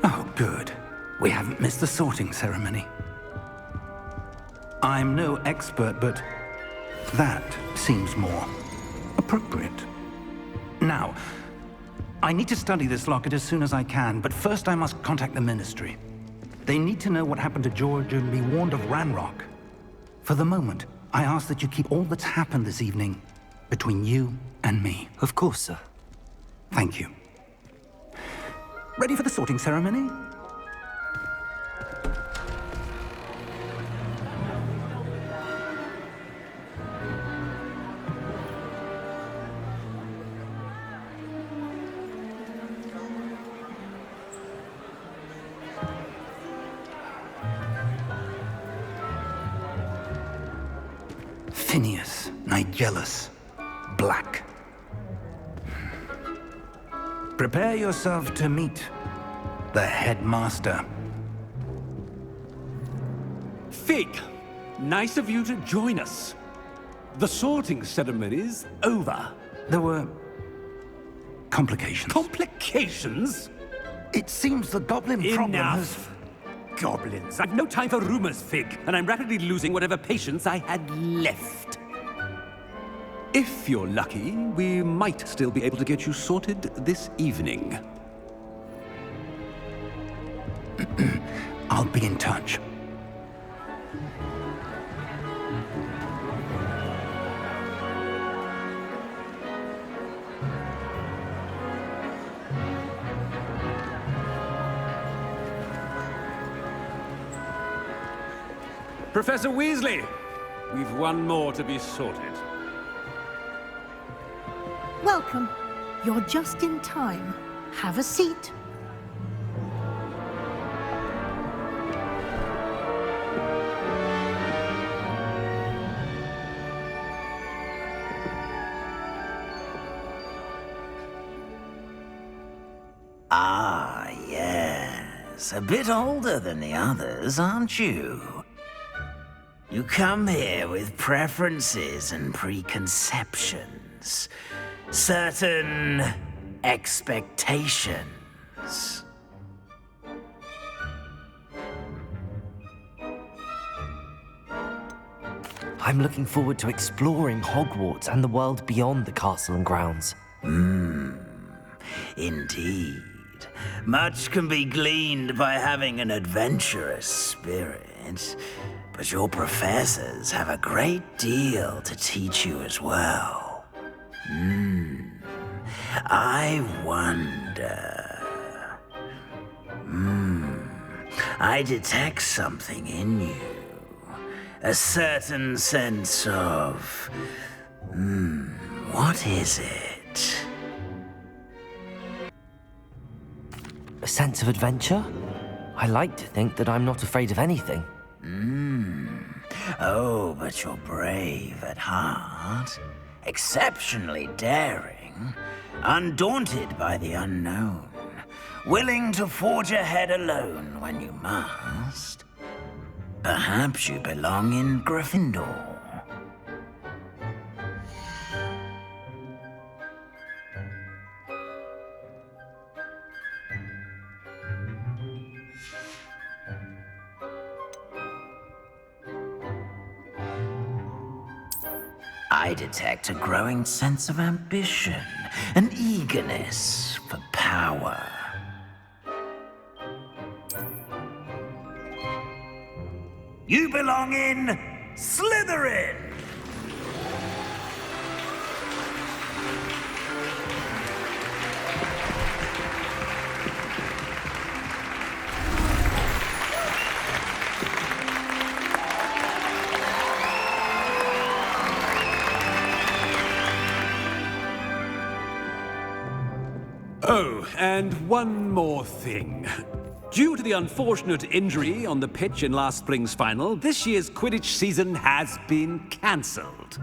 Oh, good. We haven't missed the sorting ceremony. I'm no expert, but that seems more appropriate. Now, I need to study this locket as soon as I can, but first I must contact the Ministry. They need to know what happened to George and be warned of Ranrock. For the moment, I ask that you keep all that's happened this evening between you and me. Of course, sir. Thank you. Ready for the sorting ceremony? Phineas, Nigellus, Black. Prepare yourself to meet the headmaster. Fig, nice of you to join us. The sorting ceremony's over. There were complications. Complications? It seems the goblin problem has... Enough. Goblins. I've no time for rumors, Fig, and I'm rapidly losing whatever patience I had left. If you're lucky, we might still be able to get you sorted this evening. I'll be in touch. Professor Weasley, we've one more to be sorted. Welcome. You're just in time. Have a seat. Ah, yes. A bit older than the others, aren't you? You come here with preferences and preconceptions. Certain expectations. I'm looking forward to exploring Hogwarts and the world beyond the castle and grounds. Indeed. Much can be gleaned by having an adventurous spirit, but your professors have a great deal to teach you as well. I wonder... I detect something in you. A certain sense of... what is it? A sense of adventure? I like to think that I'm not afraid of anything. Oh, but you're brave at heart. Exceptionally daring. Undaunted by the unknown. Willing to forge ahead alone when you must. Perhaps you belong in Gryffindor. I detect a growing sense of ambition, an eagerness for power. You belong in Slytherin! Oh, and one more thing. Due to the unfortunate injury on the pitch in last spring's final, this year's Quidditch season has been cancelled.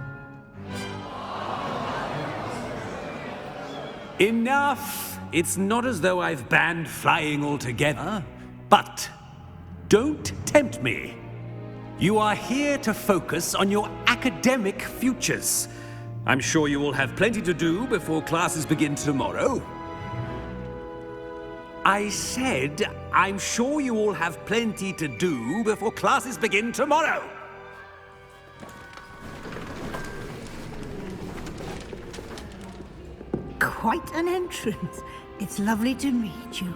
Enough! It's not as though I've banned flying altogether, but don't tempt me. You are here to focus on your academic futures. I'm sure you will have plenty to do before classes begin tomorrow. I said I'm sure you all have plenty to do before classes begin tomorrow. Quite an entrance. It's lovely to meet you.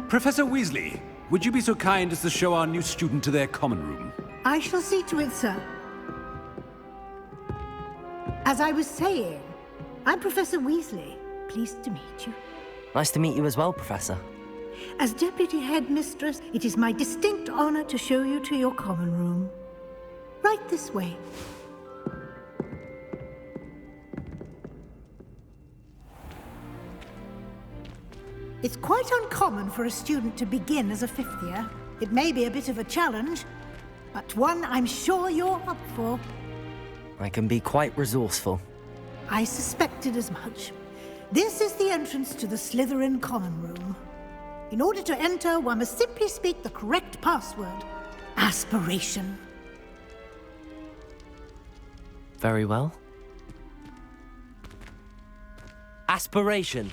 Professor Weasley, would you be so kind as to show our new student to their common room? I shall see to it, sir. As I was saying, I'm Professor Weasley. Pleased to meet you. Nice to meet you as well, Professor. As Deputy Headmistress, it is my distinct honor to show you to your common room. Right this way. It's quite uncommon for a student to begin as a fifth year. It may be a bit of a challenge, but one I'm sure you're up for. I can be quite resourceful. I suspected as much. This is the entrance to the Slytherin common room. In order to enter, one must simply speak the correct password. Aspiration. Very well. Aspiration.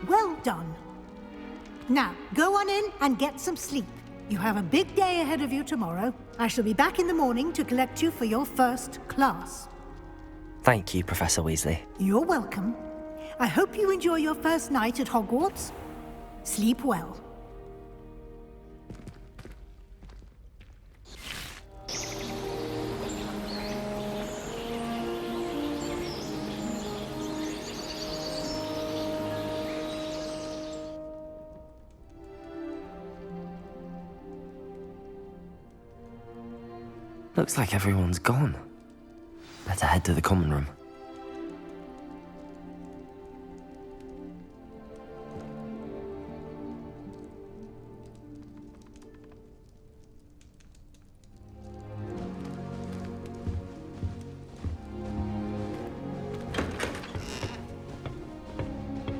Well done. Now, go on in and get some sleep. You have a big day ahead of you tomorrow. I shall be back in the morning to collect you for your first class. Thank you, Professor Weasley. You're welcome. I hope you enjoy your first night at Hogwarts. Sleep well. Looks like everyone's gone. Better head to the common room.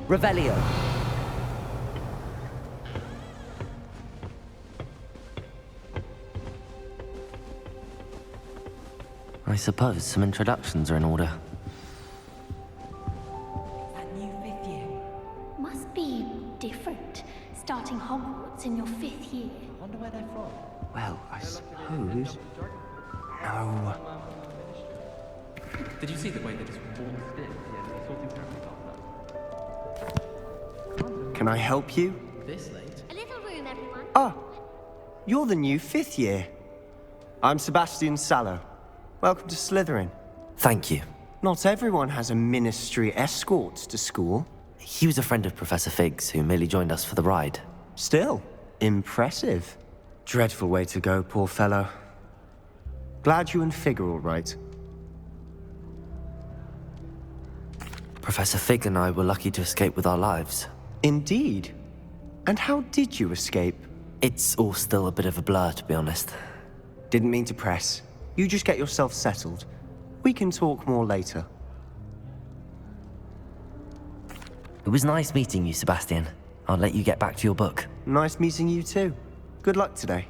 Revelio. I suppose some introductions are in order. That new fifth year. Must be different, starting Hogwarts in your fifth year. Wonder where they're from. Well, I suppose... No. Did you see the way they just walked in? Yeah, they thought things were Can I help you? this late. A little room, everyone. Ah, you're the new fifth year. I'm Sebastian Sallow. Welcome to Slytherin. Thank you. Not everyone has a ministry escort to school. He was a friend of Professor Fig's who merely joined us for the ride. Still, impressive. Dreadful way to go, poor fellow. Glad you and Fig are all right. Professor Fig and I were lucky to escape with our lives. Indeed. And how did you escape? It's all still a bit of a blur, to be honest. Didn't mean to press. You just get yourself settled. We can talk more later. It was nice meeting you, Sebastian. I'll let you get back to your book. Nice meeting you too. Good luck today.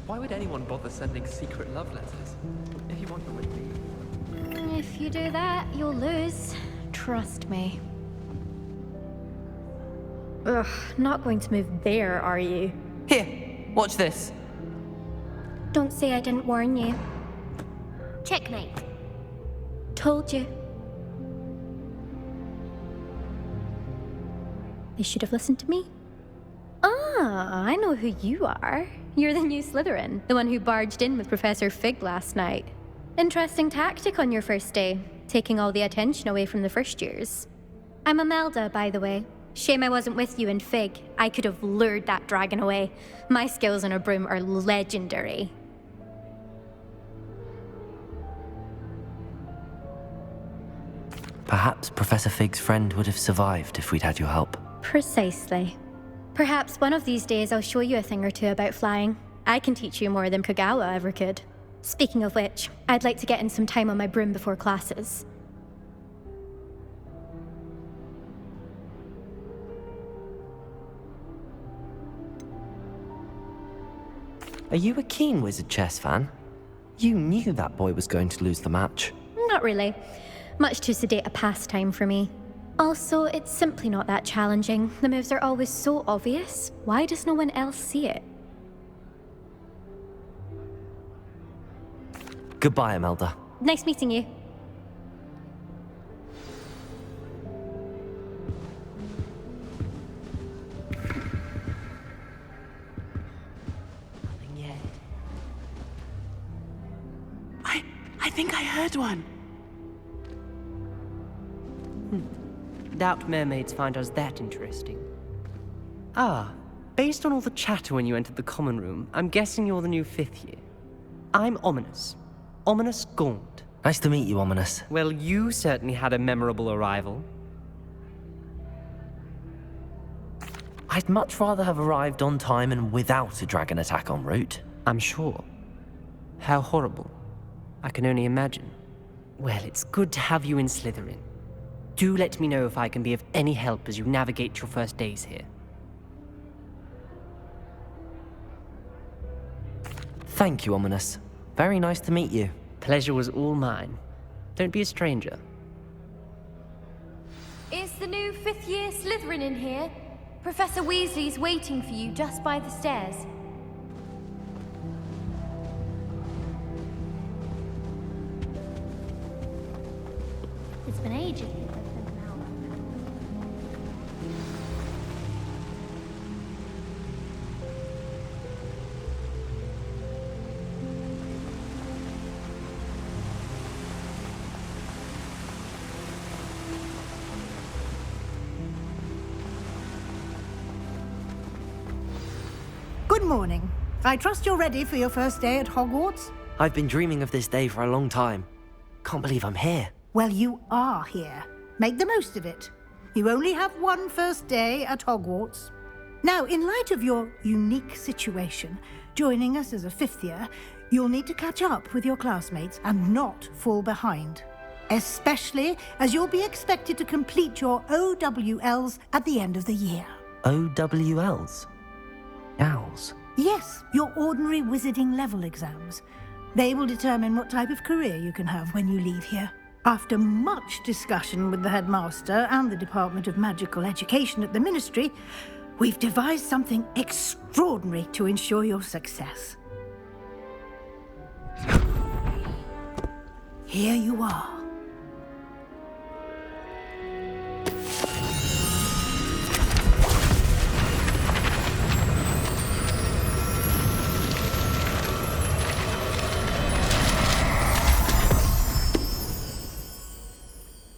Why would anyone bother sending secret love letters? If you want them with me. If you do that, you'll lose. Trust me. Ugh, not going to move there, are you? Here, watch this. Don't say I didn't warn you. Checkmate. Told you. They should have listened to me. Ah, I know who you are. You're the new Slytherin, the one who barged in with Professor Fig last night. Interesting tactic on your first day, taking all the attention away from the first years. I'm Imelda, by the way. Shame I wasn't with you in Fig. I could have lured that dragon away. My skills on a broom are legendary. Perhaps Professor Fig's friend would have survived if we'd had your help. Precisely. Perhaps one of these days I'll show you a thing or two about flying. I can teach you more than Kagawa ever could. Speaking of which, I'd like to get in some time on my broom before classes. Are you a keen Wizard chess fan? You knew that boy was going to lose the match. Not really. Much too sedate a pastime for me. Also, it's simply not that challenging. The moves are always so obvious. Why does no one else see it? Goodbye, Imelda. Nice meeting you. Nothing yet. I think I heard one. Doubt mermaids find us that interesting. Ah, based on all the chatter when you entered the common room, I'm guessing you're the new 5th year. I'm Ominous. Ominous Gaunt. Nice to meet you, Ominous. Well, you certainly had a memorable arrival. I'd much rather have arrived on time and without a dragon attack en route. I'm sure. How horrible. I can only imagine. Well, it's good to have you in Slytherin. Do let me know if I can be of any help as you navigate your first days here. Thank you, Ominous. Very nice to meet you. Pleasure was all mine. Don't be a stranger. Is the new 5th year Slytherin in here? Professor Weasley's waiting for you just by the stairs. It's been ages since I've spent an hour. Good morning. I trust you're ready for your first day at Hogwarts? I've been dreaming of this day for a long time. Can't believe I'm here. Well, you are here. Make the most of it. You only have one first day at Hogwarts. Now, in light of your unique situation, joining us as a 5th year, you'll need to catch up with your classmates and not fall behind. Especially as you'll be expected to complete your OWLs at the end of the year. OWLs? Owls? Yes, your ordinary wizarding level exams. They will determine what type of career you can have when you leave here. After much discussion with the headmaster and the Department of Magical Education at the Ministry, we've devised something extraordinary to ensure your success. Here you are.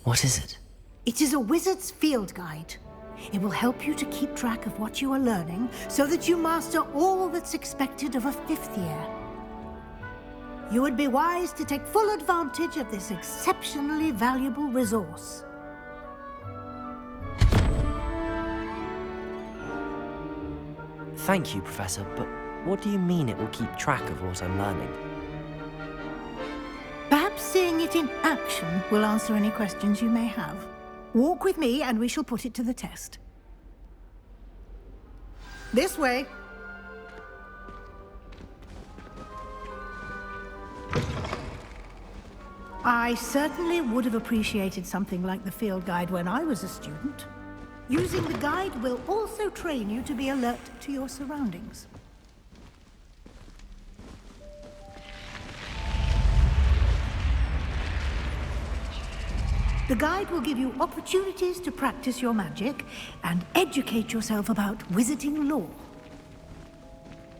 What is it? It is a wizard's field guide. It will help you to keep track of what you are learning so that you master all that's expected of a 5th year. You would be wise to take full advantage of this exceptionally valuable resource. Thank you, Professor, but what do you mean it will keep track of what I'm learning? Perhaps seeing it in action will answer any questions you may have. Walk with me and we shall put it to the test. This way. I certainly would have appreciated something like the field guide when I was a student. Using the guide will also train you to be alert to your surroundings. The guide will give you opportunities to practice your magic and educate yourself about wizarding lore.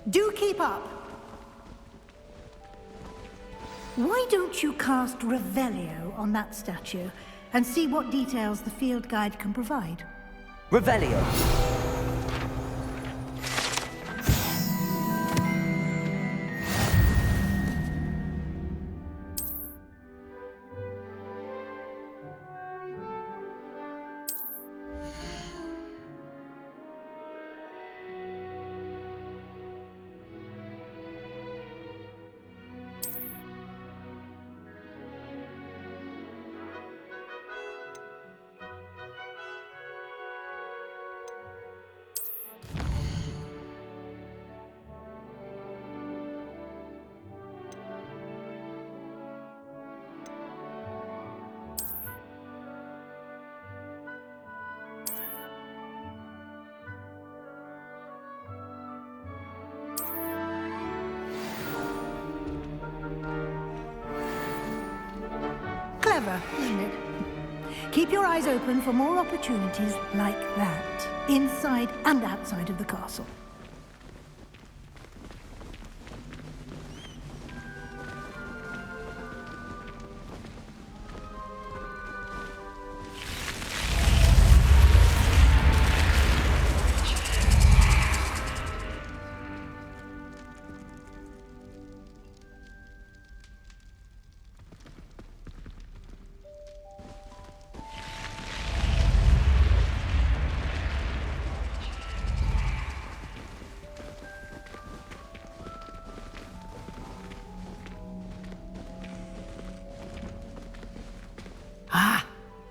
Do keep up! Why don't you cast Revelio on that statue and see what details the field guide can provide? Revelio! clever, isn't it? Keep your eyes open for more opportunities like that, inside and outside of the castle.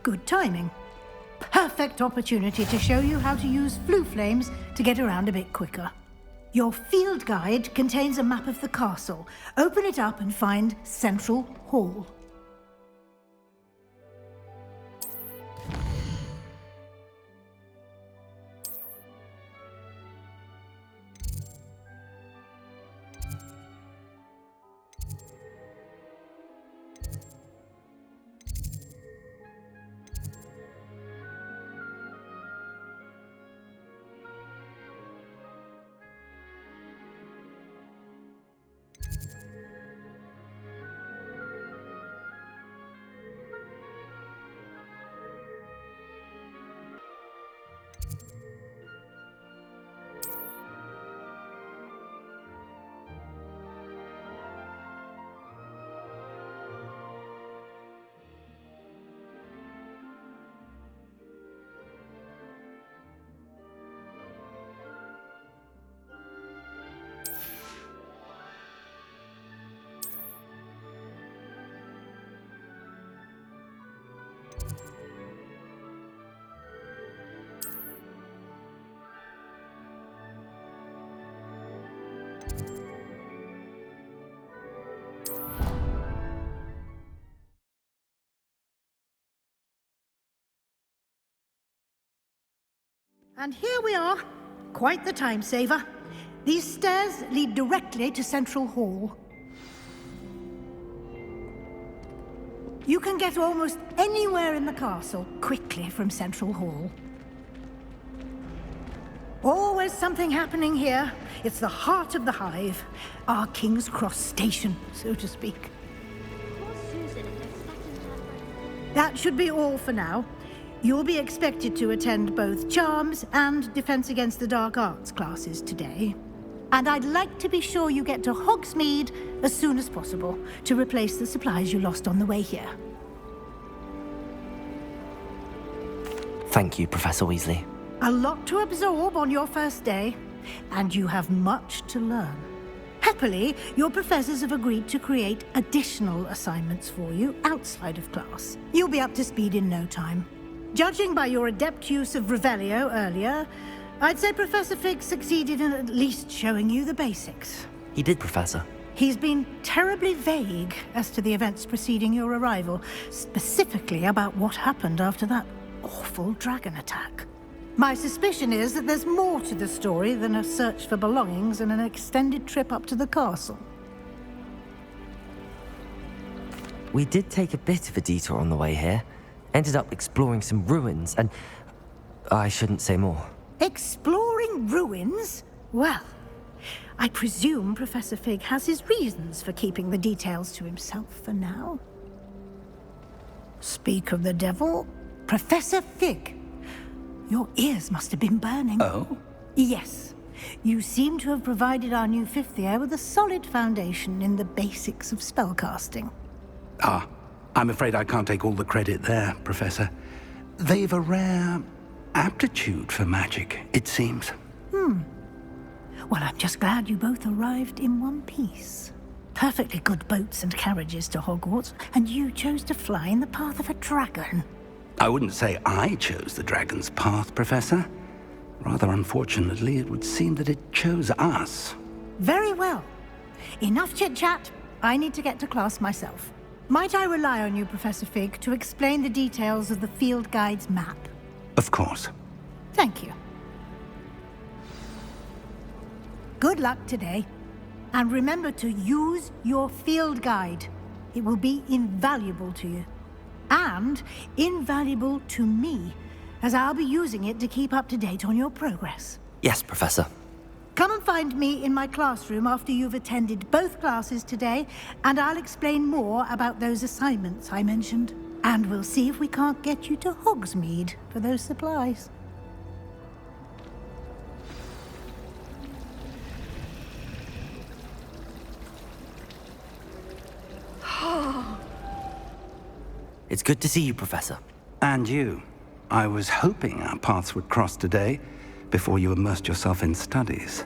Good timing. Perfect opportunity to show you how to use flue flames to get around a bit quicker. Your field guide contains a map of the castle. Open it up and find Central Hall. And here we are. Quite the time saver. These stairs lead directly to Central Hall. You can get almost anywhere in the castle quickly from Central Hall. Always something happening here. It's the heart of the hive. Our King's Cross station, so to speak. That should be all for now. You'll be expected to attend both Charms and Defense Against the Dark Arts classes today. And I'd like to be sure you get to Hogsmeade as soon as possible to replace the supplies you lost on the way here. Thank you, Professor Weasley. A lot to absorb on your first day, and you have much to learn. Happily, your professors have agreed to create additional assignments for you outside of class. You'll be up to speed in no time. Judging by your adept use of Revelio earlier, I'd say Professor Fig succeeded in at least showing you the basics. He did, Professor. He's been terribly vague as to the events preceding your arrival, specifically about what happened after that awful dragon attack. My suspicion is that there's more to the story than a search for belongings and an extended trip up to the castle. We did take a bit of a detour on the way here. Ended up exploring some ruins, and I shouldn't say more. Exploring ruins? Well, I presume Professor Fig has his reasons for keeping the details to himself for now. Speak of the devil, Professor Fig. Your ears must have been burning. Oh? Yes. You seem to have provided our new fifth year with a solid foundation in the basics of spellcasting. Ah, I'm afraid I can't take all the credit there, Professor. They've a rare aptitude for magic, it seems. Well, I'm just glad you both arrived in one piece. Perfectly good boats and carriages to Hogwarts, and you chose to fly in the path of a dragon. I wouldn't say I chose the dragon's path, Professor. Rather unfortunately, it would seem that it chose us. Very well. Enough chit-chat. I need to get to class myself. Might I rely on you, Professor Fig, to explain the details of the field guide's map? Of course. Thank you. Good luck today. And remember to use your field guide. It will be invaluable to you. and invaluable to me, as I'll be using it to keep up to date on your progress. Yes, Professor. Come and find me in my classroom after you've attended both classes today, and I'll explain more about those assignments I mentioned. And we'll see if we can't get you to Hogsmeade for those supplies. It's good to see you, Professor. And you. I was hoping our paths would cross today, before you immersed yourself in studies.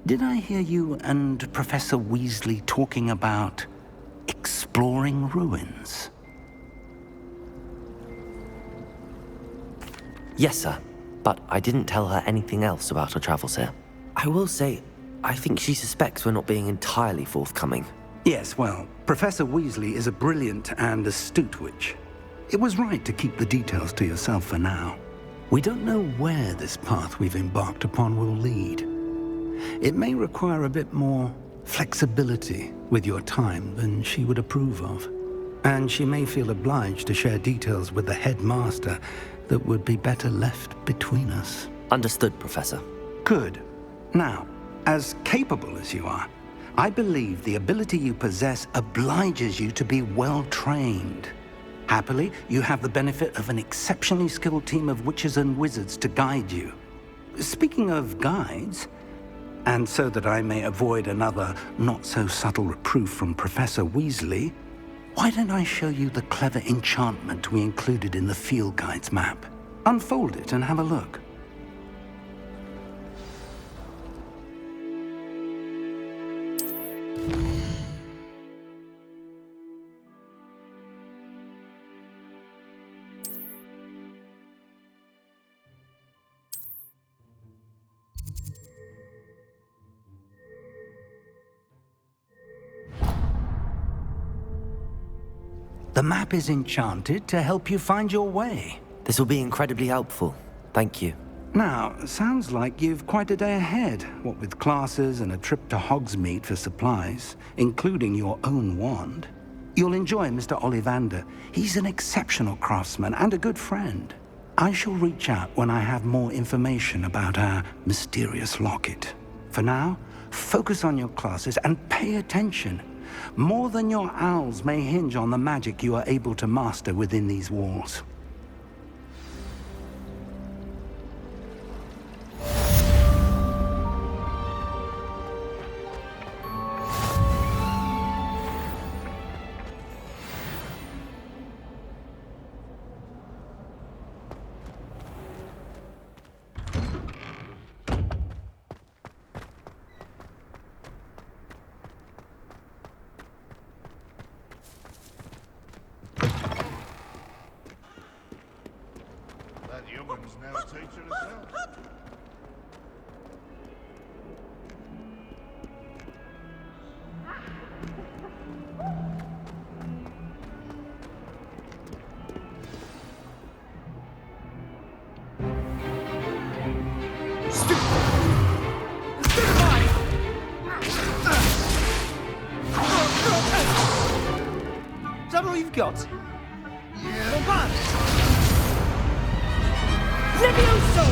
Did I hear you and Professor Weasley talking about exploring ruins? Yes, sir. But I didn't tell her anything else about her travels here. I will say, I think she suspects we're not being entirely forthcoming. Yes, well, Professor Weasley is a brilliant and astute witch. It was right to keep the details to yourself for now. We don't know where this path we've embarked upon will lead. It may require a bit more flexibility with your time than she would approve of. And she may feel obliged to share details with the headmaster that would be better left between us. Understood, Professor. Good. Now, as capable as you are, I believe the ability you possess obliges you to be well-trained. Happily, you have the benefit of an exceptionally skilled team of witches and wizards to guide you. Speaking of guides, and so that I may avoid another not-so-subtle reproof from Professor Weasley, why don't I show you the clever enchantment we included in the field guide's map? Unfold it and have a look. The map is enchanted to help you find your way. This will be incredibly helpful. Thank you. Now, sounds like you've quite a day ahead, what with classes and a trip to Hogsmeade for supplies, including your own wand. You'll enjoy Mr. Ollivander. He's an exceptional craftsman and a good friend. I shall reach out when I have more information about our mysterious locket. For now, focus on your classes and pay attention. More than your owls may hinge on the magic you are able to master within these walls. Now a teacher herself. Is that all you've got? Yeah. Levioso!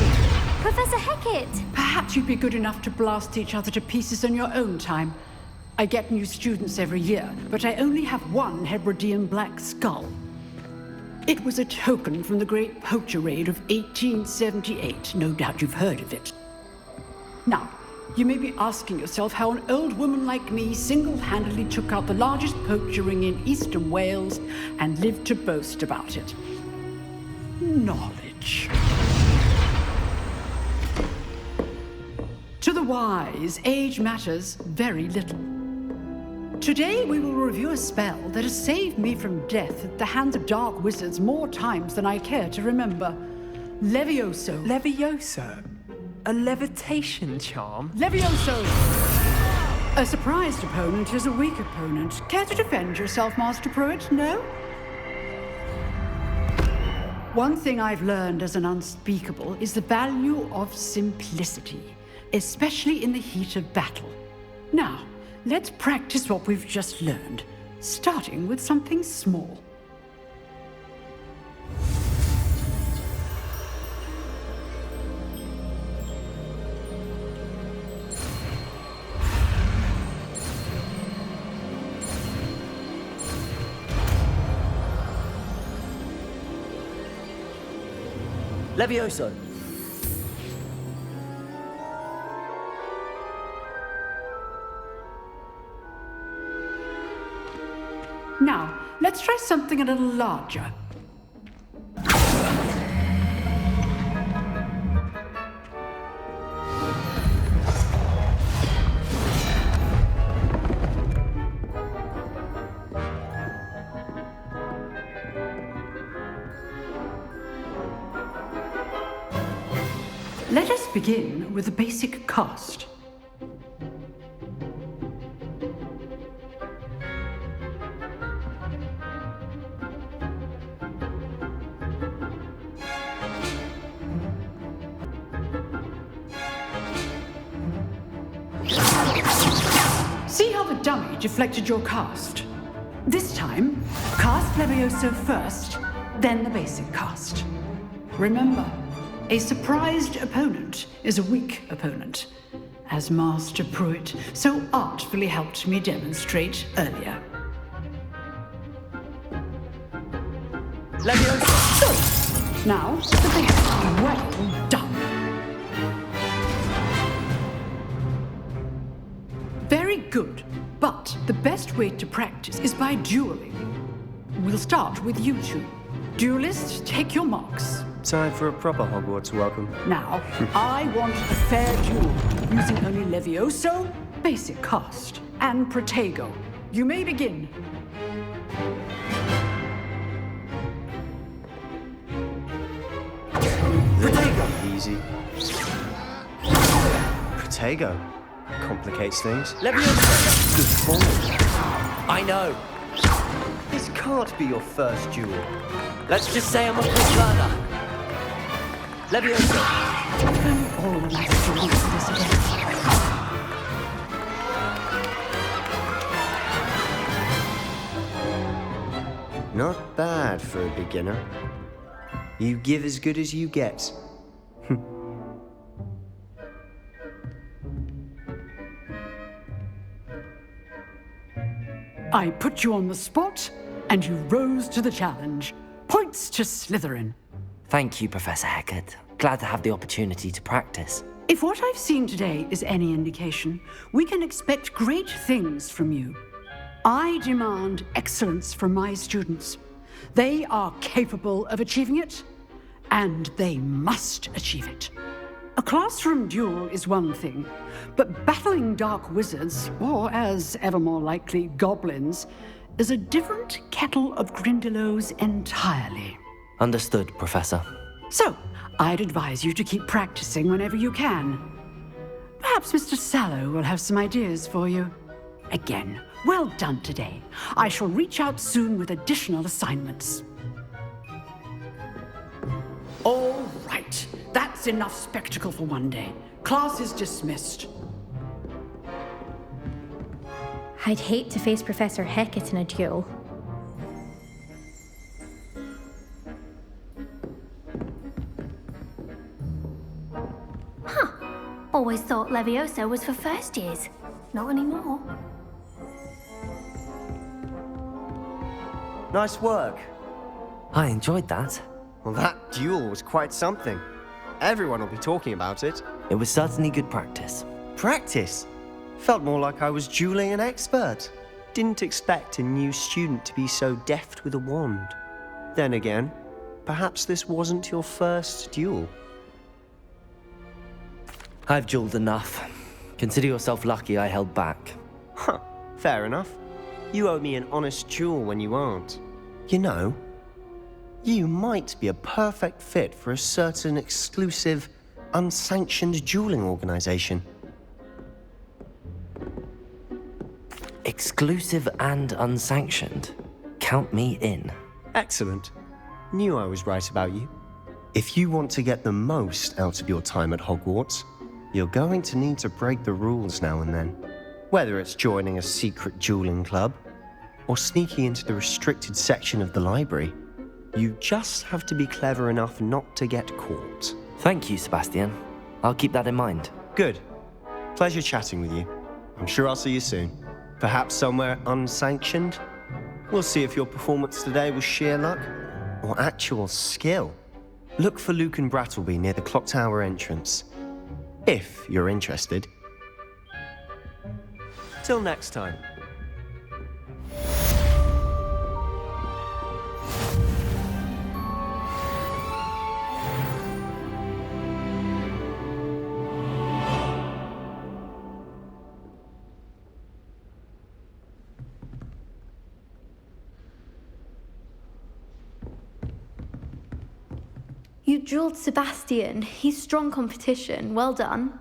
Professor Hecat! Perhaps you'd be good enough to blast each other to pieces on your own time. I get new students every year, but I only have one Hebridean black skull. It was a token from the Great Poacher Raid of 1878. No doubt you've heard of it. Now, you may be asking yourself how an old woman like me single-handedly took out the largest poacher ring in eastern Wales and lived to boast about it. Knowledge. To the wise, age matters very little. Today we will review a spell that has saved me from death at the hands of dark wizards more times than I care to remember. Levioso. Levioso? A levitation charm? Levioso! A surprised opponent is a weak opponent. Care to defend yourself, Master Pruitt? No? One thing I've learned as an unspeakable is the value of simplicity, especially in the heat of battle. Now, let's practice what we've just learned, starting with something small. Levioso! Now, let's try something a little larger. Let us begin with the basic cast. See how the dummy deflected your cast? This time, cast Levioso first, then the basic cast. Remember, a surprised opponent is a weak opponent, as Master Pruitt so artfully helped me demonstrate earlier. Levioso! Now, the basic. Well done. Very good, but the best way to practice is by dueling. We'll start with you two. Duelists, take your marks. Time for a proper Hogwarts welcome. Now, I want a fair duel, using only Levioso, basic cast, and Protego. You may begin. Protego! Easy. Protego. Complicates things. Levioso! Good form. I know. This can't be your first duel. Let's just say I'm a quick learner. Levioso! All of us to look for this again. Not bad for a beginner. You give as good as you get. I put you on the spot, and you rose to the challenge. Points to Slytherin. Thank you, Professor Hecat. Glad to have the opportunity to practice. If what I've seen today is any indication, we can expect great things from you. I demand excellence from my students. They are capable of achieving it, and they must achieve it. A classroom duel is one thing, but battling dark wizards, or as ever more likely, goblins, is a different kettle of Grindylows entirely. Understood, Professor. So, I'd advise you to keep practicing whenever you can. Perhaps Mr. Sallow will have some ideas for you. Again, well done today. I shall reach out soon with additional assignments. All right, that's enough spectacle for one day. Class is dismissed. I'd hate to face Professor Hecat in a duel. Always thought Levioso was for first years. Not anymore. Nice work. I enjoyed that. Well, that duel was quite something. Everyone will be talking about it. It was certainly good practice. Practice? Felt more like I was dueling an expert. Didn't expect a new student to be so deft with a wand. Then again, perhaps this wasn't your first duel. I've dueled enough. Consider yourself lucky I held back. Huh, fair enough. You owe me an honest duel when you aren't. You know, you might be a perfect fit for a certain exclusive, unsanctioned dueling organization. Exclusive and unsanctioned. Count me in. Excellent. Knew I was right about you. If you want to get the most out of your time at Hogwarts, you're going to need to break the rules now and then. Whether it's joining a secret dueling club, or sneaking into the restricted section of the library, you just have to be clever enough not to get caught. Thank you, Sebastian. I'll keep that in mind. Good. Pleasure chatting with you. I'm sure I'll see you soon. Perhaps somewhere unsanctioned? We'll see if your performance today was sheer luck or actual skill. Look for Luke and Brattleby near the clock tower entrance. If you're interested. Till next time. You drilled Sebastian. He's strong competition. Well done.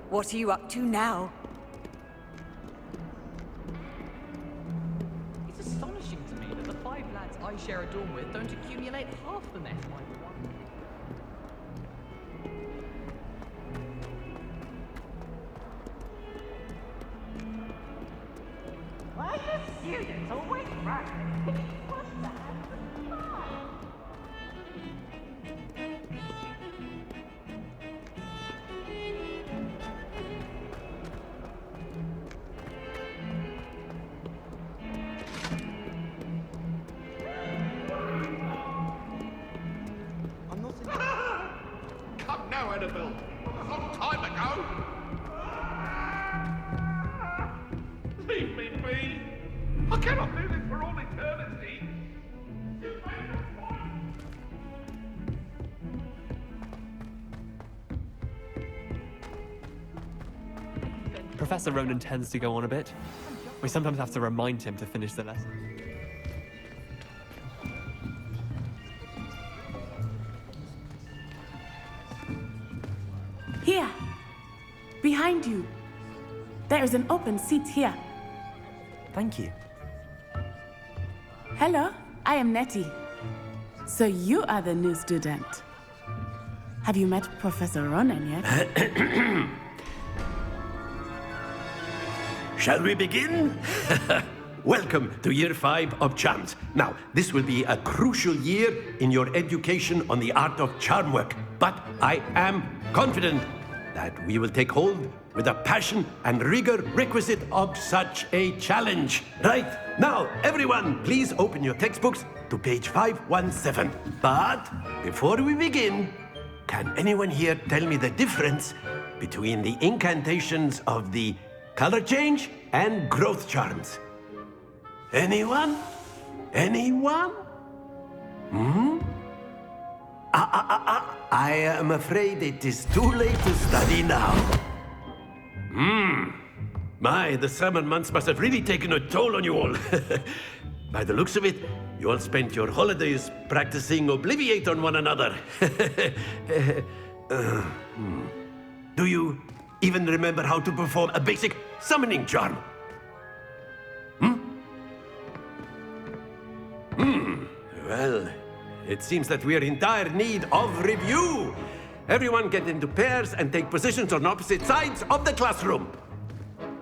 What are you up to now? It's astonishing to me that the 5 lads I share a dorm with don't accumulate half the mess like one. Why do students always practice? What's that? Come now, Annabelle. A long time ago. Leave me be. I cannot do this for all eternity. Professor Ronan tends to go on a bit. We sometimes have to remind him to finish the lesson. Here! Behind you! There is an open seat here. Thank you. Hello, I am Nettie. So you are the new student. Have you met Professor Ronan yet? Shall we begin? Welcome to Year 5 of Charms. Now, this will be a crucial year in your education on the art of charm work, but I am confident that we will take hold with the passion and rigor requisite of such a challenge. Right, now, everyone, please open your textbooks to page 517. But before we begin, can anyone here tell me the difference between the incantations of the color change and growth charms? Anyone? Anyone? I am afraid it is too late to study now. My, the summer months must have really taken a toll on you all. By the looks of it, you all spent your holidays practicing Obliviate on one another. Do you even remember how to perform a basic summoning charm? Well, it seems that we are in dire need of review. Everyone get into pairs and take positions on opposite sides of the classroom.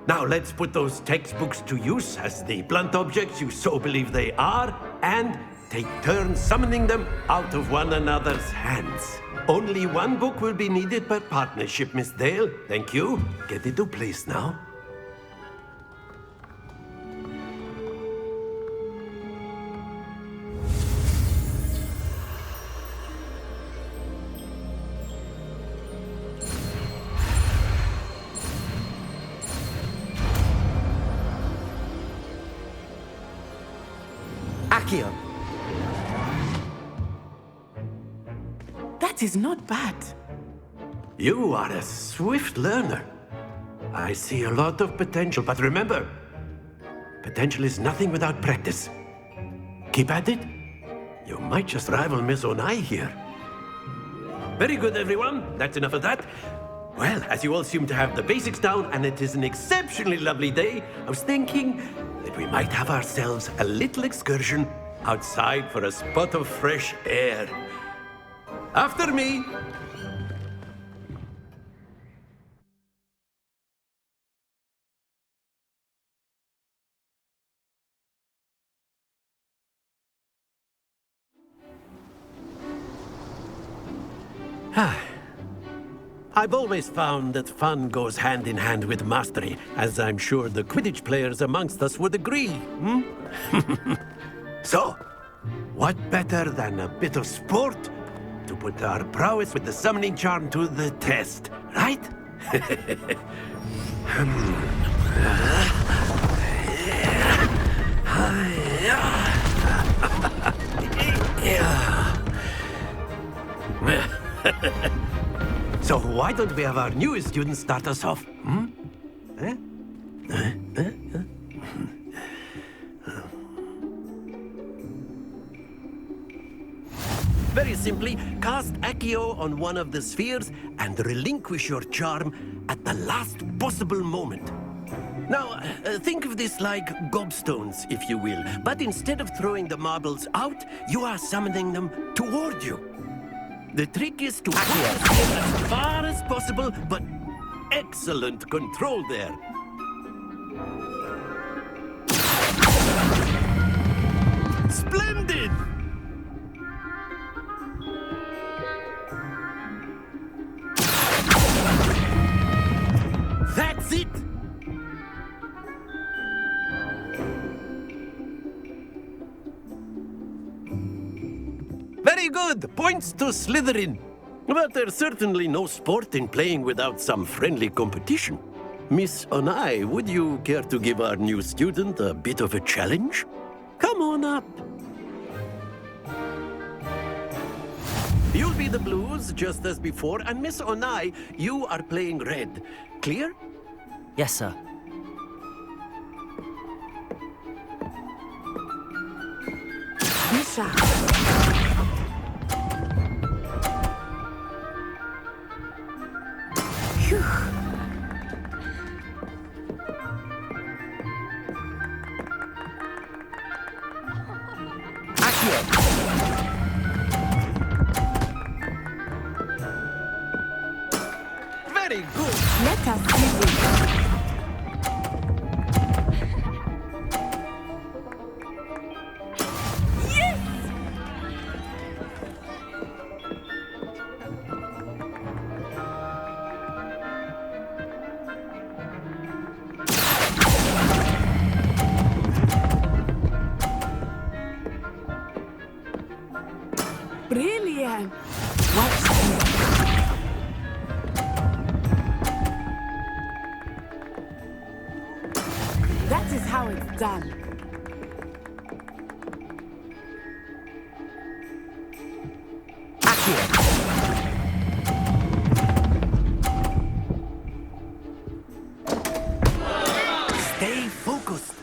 Now let's put those textbooks to use as the blunt objects you so believe they are, and take turns summoning them out of one another's hands. Only one book will be needed per partnership, Miss Dale. Thank you. Get into place now. Accio. That is not bad. You are a swift learner. I see a lot of potential, but remember, potential is nothing without practice. Keep at it. You might just rival Miss Onai here. Very good, everyone. That's enough of that. Well, as you all seem to have the basics down, and it is an exceptionally lovely day, I was thinking that we might have ourselves a little excursion outside for a spot of fresh air. After me! I've always found that fun goes hand in hand with mastery, as I'm sure the Quidditch players amongst us would agree, hmm? So, what better than a bit of sport to put our prowess with the summoning charm to the test, right? So why don't we have our newest student start us off? Hmm? Very simply, cast Accio on one of the spheres and relinquish your charm at the last possible moment. Now, think of this like gobstones, if you will, but instead of throwing the marbles out, you are summoning them toward you. The trick is to push the sphere as far as possible, but excellent control there. Splendid! That's it! Very good! Points to Slytherin. But there's certainly no sport in playing without some friendly competition. Miss Onai, would you care to give our new student a bit of a challenge? Come on up. You'll be the blues, just as before, and Miss Onai, you are playing red. Clear? Yes, sir. Misha. Very good. Let us see this. Yes! Brilliant. Watch this. That is how it's done. Stay focused.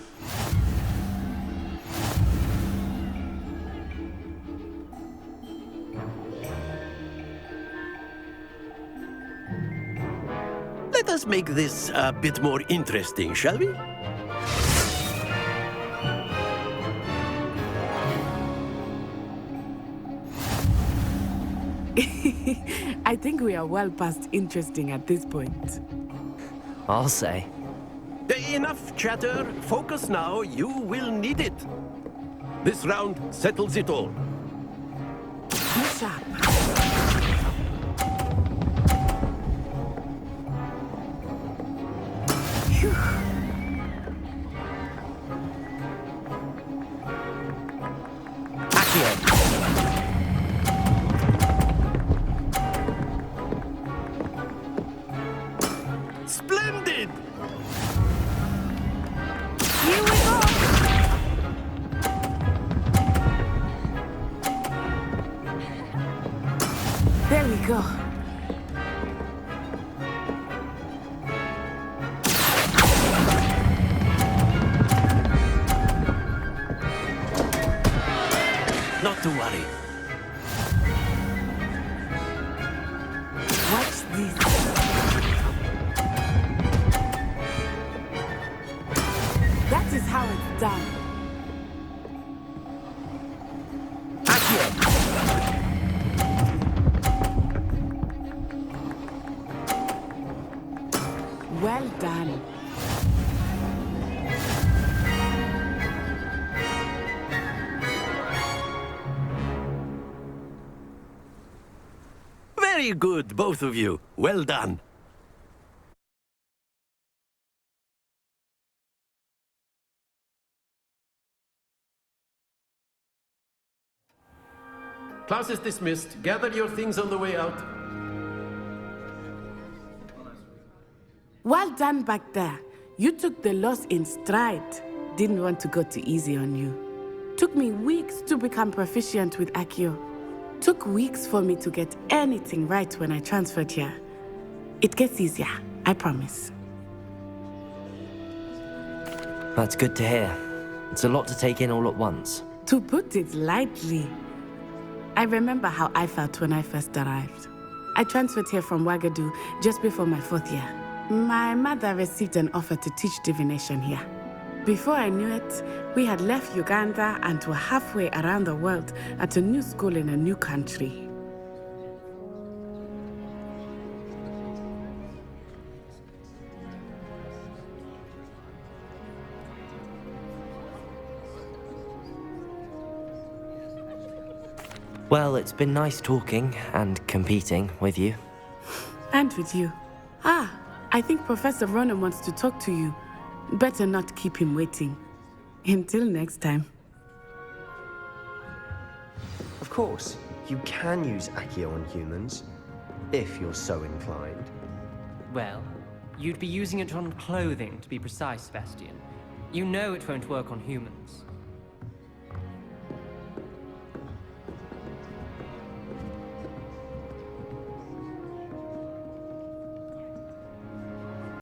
Let us make this a bit more interesting, shall we? I think we are well past interesting at this point. I'll say. Enough chatter. Focus now. You will need it. This round settles it all. Be sharp. Phew. Splendid! Here we go! There we go. Not to worry. Watch this. That is how it's done. Very good, both of you. Well done. Class is dismissed. Gather your things on the way out. Well done back there. You took the loss in stride. Didn't want to go too easy on you. Took me weeks to become proficient with Accio. Took weeks for me to get anything right when I transferred here. It gets easier, I promise. That's good to hear. It's a lot to take in all at once. To put it lightly, I remember how I felt when I first arrived. I transferred here from Wagadu just before my 4th year. My mother received an offer to teach divination here. Before I knew it, we had left Uganda and were halfway around the world at a new school in a new country. Well, it's been nice talking and competing with you. And with you. I think Professor Ronan wants to talk to you. Better not keep him waiting. Until next time. Of course, you can use Accio on humans, if you're so inclined. Well, you'd be using it on clothing, to be precise, Sebastian. You know it won't work on humans.